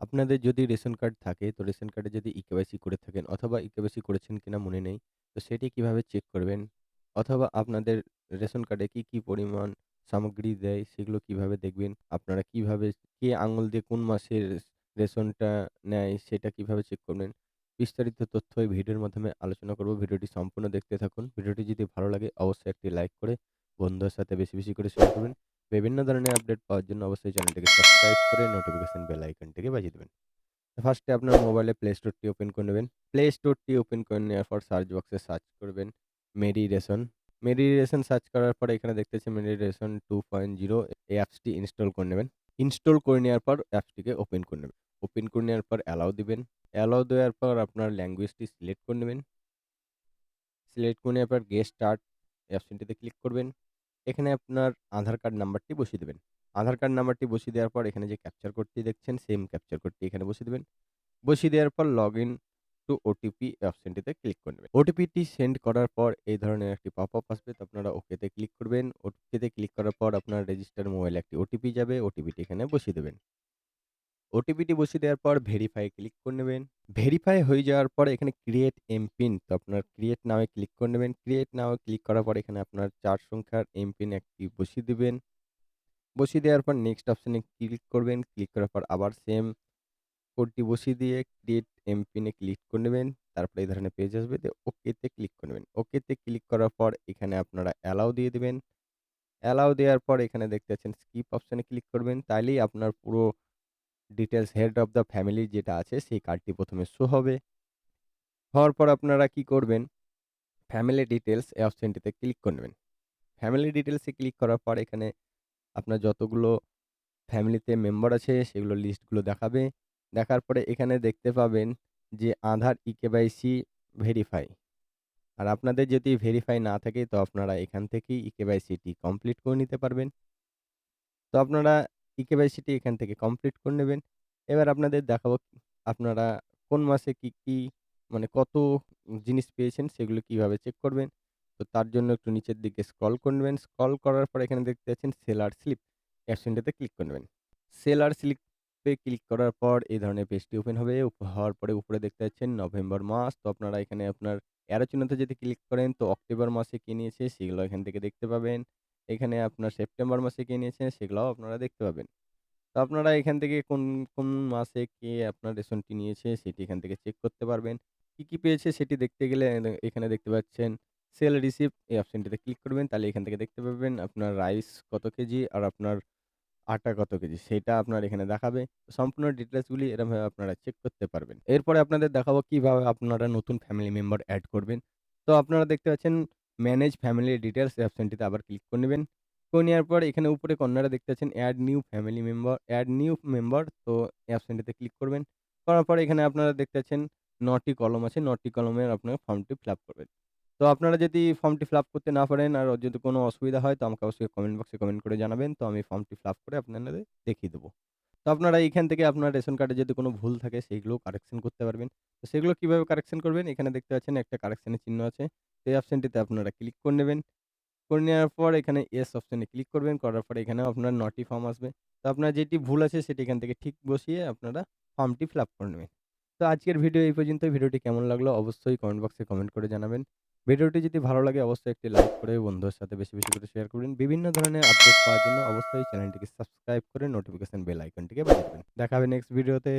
আপনাদের যদি ration card থাকে, তো রেশন কার্ডে যদি ই-কেওয়াইসি করে থাকেন অথবা ই-কেওয়াইসি করেছেন কিনা মনে নেই। তো সেটি কিভাবে চেক করবেন? অথবা আপনাদের রেশন কার্ডে কি পরিমাণ সামগ্রী দেয় সেগুলো কিভাবে দেখবেন? আপনারা কিভাবে কে আঙুল দিয়ে কোন মাসের রেশনটা নেয় সেটা কিভাবে চেক করবেন? বিস্তারিত তথ্য এই ভিডিওর মাধ্যমে আলোচনা করব। ভিডিওটি সম্পূর্ণ দেখতে থাকুন। ভিডিওটি যদি ভালো লাগে অবশ্যই একটি লাইক করে বন্ধুদের সাথে বেশি করে শেয়ার করবেন। বিভিন্ন ধরনের আপডেট পাওয়ার জন্য অবশ্যই চ্যানেলটিকে সাবস্ক্রাইব করে নোটিফিকেশন বেল আইকনটিকে বাজিয়ে দিবেন। ফার্স্টে আপনার মোবাইলে প্লে স্টোরটি ওপেন করে নেবেন। প্লে স্টোরটি ওপেন করে নেওয়ার পর সার্চ বক্সে সার্চ করবেন মেডি রেশন। মেডি রেশন সার্চ করার পরে এখানে দেখতেছেন মেডি রেশন 2.0 এই অ্যাপসটি ইনস্টল করে নেবেন। ইনস্টল করে নেওয়ার পর অ্যাপসটিকে ওপেন করে নেবেন। ওপেন করে নেওয়ার পর অ্যালাও দিবেন। অ্যালাও দেওয়ার পর আপনার ল্যাঙ্গুয়েজটি সিলেক্ট করে নেবেন। সিলেক্ট করে নেওয়ার পর গেট স্টার্ট এই অপশনটিতে ক্লিক করবেন। এখানে আপনার আধার কার্ড নাম্বারটি বসিয়ে দিবেন। আধার কার্ড নাম্বারটি বসিয়ে দেওয়ার পর এখানে যে ক্যাপচার কোডটি দেখছেন সেম ক্যাপচার কোডটি এখানে বসিয়ে দিবেন। বসিয়ে দেওয়ার পর লগইন টু ওটিপি অপশনটিতে ক্লিক করে নেবেন। ওটিপিটি সেন্ড করার পর এই ধরনের একটি পপআপ আসবে। তো আপনারা ওকেতে ক্লিক করবেন। ওকেতে ক্লিক করার পর আপনার রেজিস্টার মোবাইলে একটি ওটিপি যাবে। ওটিপিটি এখানে বসিয়ে দেবেন। ওটিপিটি বসিয়ে দেওয়ার পর ভেরিফাই ক্লিক করে নেবেন। ভেরিফাই হয়ে যাওয়ার পরে এখানে ক্রিয়েট এমপিন তো আপনার ক্রিয়েট নাও এ ক্লিক করে নেবেন। ক্রিয়েট নাও এ ক্লিক করার পর এখানে আপনার ৪ সংখ্যার এমপিন একটি বসিয়ে দিবেন। বসিয়ে দেওয়ার পর নেক্সট অপশনে ক্লিক করবেন। ক্লিক করার পর আবার সেম কোডটি বসিয়ে দিয়ে ক্রিয়েট এমপিন এ ক্লিক করে নেবেন। তারপরে এই ধরনের পেজ আসবে। ওকেতে ক্লিক করে নেবেন। ওকেতে ক্লিক করার পর এখানে আপনারা অ্যালাও দিয়ে দিবেন। অ্যালাও দেওয়ার পর এখানে দেখতে পাচ্ছেন স্কিপ অপশনে ক্লিক করবেন। তাইলেই আপনার পুরো details head of the family যেটা আছে সেই কার্ডটি ১ম এ শো হবে। হওয়ার পর আপনারা কি করবেন? ফ্যামিলি ডিটেইলস এই অপশনটিতে ক্লিক করে নেবেন। ফ্যামিলি ডিটেইলস এ ক্লিক করার পর এখানে আপনার যতগুলো ফ্যামিলিতে মেম্বার আছে সেগুলো লিস্টগুলো দেখাবে। দেখার পরে এখানে দেখতে পাবেন যে আধার ই-কেওয়াইসি ভেরিফাই। আর আপনাদের যদি ভেরিফাই না থাকে তো আপনারা এখান থেকেই ই-কেওয়াইসিটি কমপ্লিট করে নিতে পারবেন। তো আপনারা ই-কেওয়াইসিটি এখান থেকে কমপ্লিট করে নেবেন। এবার আপনাদের দেখাবো আপনারা কোন মাসে কি মানে কত জিনিস পেয়েছেন সেগুলো কিভাবে চেক করবেন। তো তার জন্য একটু নিচের দিকে স্ক্রল করে নেবেন। স্ক্রল করার পর এখানে দেখতে পাচ্ছেন সেলার স্লিপ অপশনটাতে ক্লিক করে নেবেন। সেলার স্লিপে ক্লিক করার পর এই ধরনের পেজটি ওপেন হবে। হওয়ার পরে উপরে দেখতে পাচ্ছেন নভেম্বর মাস। তো আপনারা এখানে আপনার অ্যারো চিহ্নতে যদি ক্লিক করেন তো অক্টোবর মাসে কি নিয়েছে সেগুলো এখান থেকে দেখতে পাবেন। এখানে আপনার সেপ্টেম্বর মাসে কে নিয়েছেন সেগুলাও আপনারা দেখতে পাবেন। তো আপনারা এখান থেকে কোন মাসে কে আপনার রেশনটি নিয়েছে সেটি এখান থেকে চেক করতে পারবেন। কি পেয়েছে সেটি দেখতে গেলে এখানে দেখতে পাচ্ছেন সেল রিসিপ্ট এই অপশনটিতে ক্লিক করবেন। তাহলে এখান থেকে দেখতে পাবেন আপনার রাইস কত কেজি আর আপনার আটা কত কেজি সেটা আপনার এখানে দেখাবে। সম্পূর্ণ ডিটেইলস গুলি এরমভাবে আপনারা চেক করতে পারবেন। এরপরে আপনাদের দেখাবো কিভাবে আপনারা নতুন ফ্যামিলি মেম্বার এড করবেন। তো আপনারা দেখতে পাচ্ছেন ম্যানেজ ফ্যামিলি ডিটেইলস এই অপশনটিতে আবার ক্লিক করে নিবেন। করে নেওয়ার পর এখানে উপরে কর্নারে দেখতে পাচ্ছেন এড নিউ মেম্বার তো এই অপশনটিতে ক্লিক করবেন। করার পরে এখানে আপনারা দেখতে পাচ্ছেন ৯ টি কলম আছে। ৯ টি কলমের আপনার ফর্মটি ফিল আপ করবেন। তো আপনারা যদি ফর্মটি ফিল আপ করতে না পারেন আর যদি কোনো অসুবিধা হয় তো আমাকে অবশ্যই কমেন্ট বক্সে কমেন্ট করে জানাবেন। তো আমি ফর্মটি ফিল আপ করে আপনাদের দেখিয়ে দেব। তো আপনারা এইখান থেকে আপনার রেশন কার্ডে যদি কোনো ভুল থাকে সেগুলোও কারেকশন করতে পারবেন। তো সেগুলো কিভাবে কারেকশন করবেন? এখানে দেখতে পাচ্ছেন একটা কারেকশনের চিহ্ন আছে। তো এই অপশনটিতে আপনারা ক্লিক করে নেবেন। করে নেওয়ার পর এখানে ইয়েস অপশনে ক্লিক করবেন। করার পরে এখানেও আপনার ৯ টি ফর্ম আসবে। তো আপনার যেটি ভুল আছে সেটি এখান থেকে ঠিক বসিয়ে আপনারা ফর্মটি ফিল আপ করে নেবেন। তো আজকের ভিডিও এই পর্যন্তই। ভিডিওটি কেমন লাগলো অবশ্যই কমেন্ট বক্সে কমেন্ট করে জানাবেন। ভিডিওটি যদি ভালো লাগে অবশ্যই একটি লাইক করে বন্ধুদের সাথে বেশি করে শেয়ার করবেন। বিভিন্ন ধরনের আপডেট পাওয়ার জন্য অবশ্যই চ্যানেলটিকে সাবস্ক্রাইব করে নোটিফিকেশন বেল আইকনটিকে বাজিয়ে দিবেন। দেখা হবে নেক্সট ভিডিওতে।